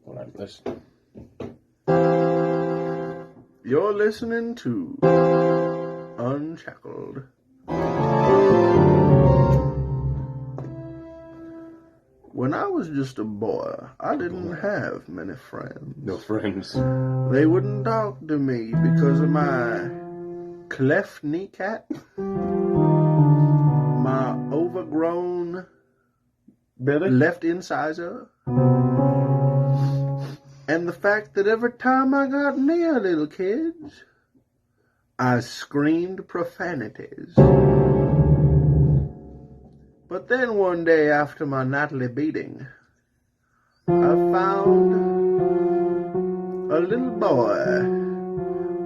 All right, listen. You're listening to Unshackled. When I was just a boy, I didn't have many friends. No friends. They wouldn't talk to me because of my cleft kneecap, my overgrown Billy? left incisor, and the fact that every time I got near little kids, I screamed profanities. But then one day after my nightly beating, I found a little boy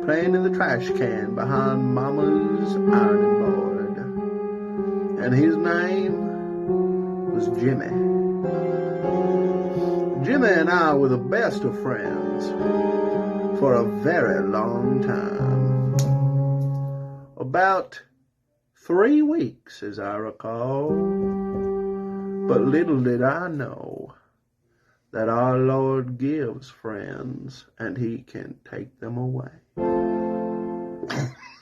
playing in the trash can behind Mama's ironing board. And his name was Jimmy. Jimmy and I were the best of friends for a very long time. About 3 weeks, as I recall. But little did I know that our Lord gives friends and he can take them away.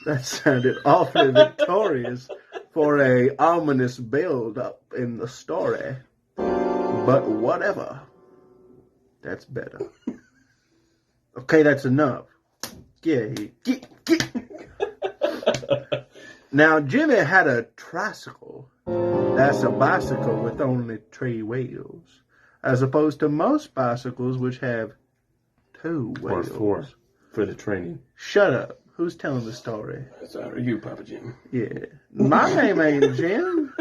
That sounded awfully victorious for a ominous build-up in the story. But whatever. That's better. Okay, that's enough. Get. Now, Jimmy had a tricycle. That's a bicycle with only 3 wheels, as opposed to most bicycles which have 2 wheels. Or 4 for the training. Shut up. Who's telling the story? That's out of you, Papa Jim. Yeah. My name ain't Jim.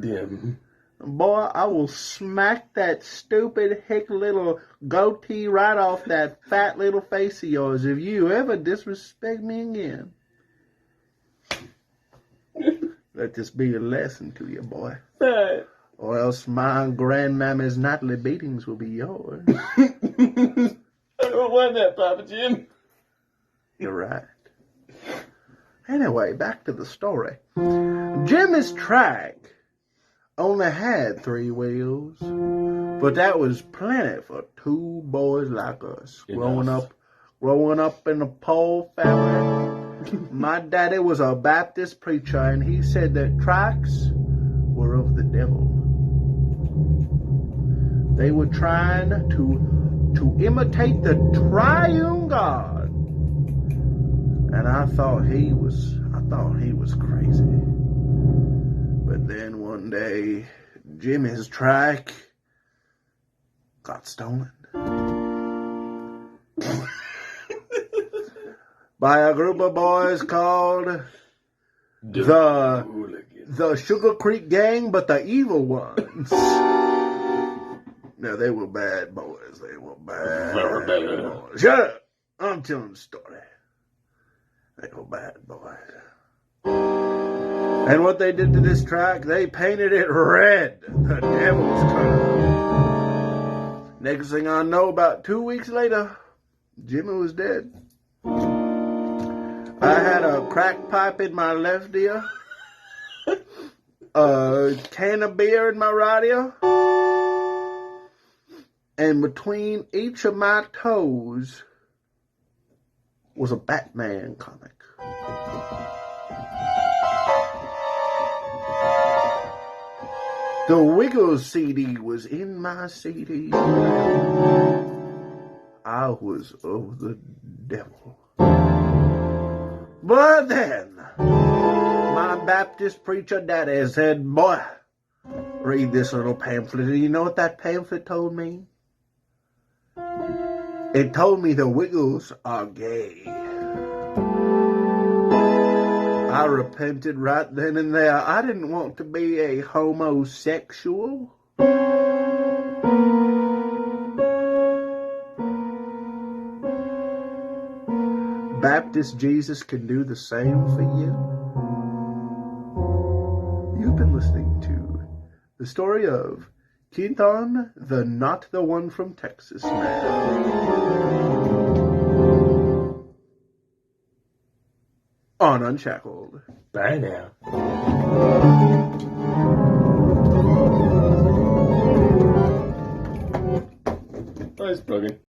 Dim. Boy, I will smack that stupid hick little goatee right off that fat little face of yours if you ever disrespect me again. Let this be a lesson to you, boy. Right. Or else my grandmamma's nightly beatings will be yours. I don't want that, Papa Jim. You're right. Anyway, back to the story. Jimmy's track only had 3 wheels, but that was plenty for 2 boys like us. Growing up in a poor family. My daddy was a Baptist preacher, and he said that tracks were of the devil. They were trying to imitate the triune God, and I thought he was crazy. But then one day, Jimmy's track got stolen. By a group of boys called the Sugar Creek Gang, but the evil ones. Now, they were bad boys. They were bad boys. Shut up! I'm telling the story. They were bad boys. And what they did to this track, they painted it red, the devil's color. Next thing I know, about 2 weeks later, Jimmy was dead. I had a crack pipe in my left ear, a can of beer in my right ear, and between each of my toes was a Batman comic. The Wiggles CD was in my CD. I was of the devil. But then, my Baptist preacher daddy said, boy, read this little pamphlet. And you know what that pamphlet told me? It told me the Wiggles are gay. I repented right then and there. I didn't want to be a homosexual. Baptist Jesus can do the same for you. You've been listening to the story of Kinton, the not the one from Texas man. On Unshackled. Bye now. face plugging.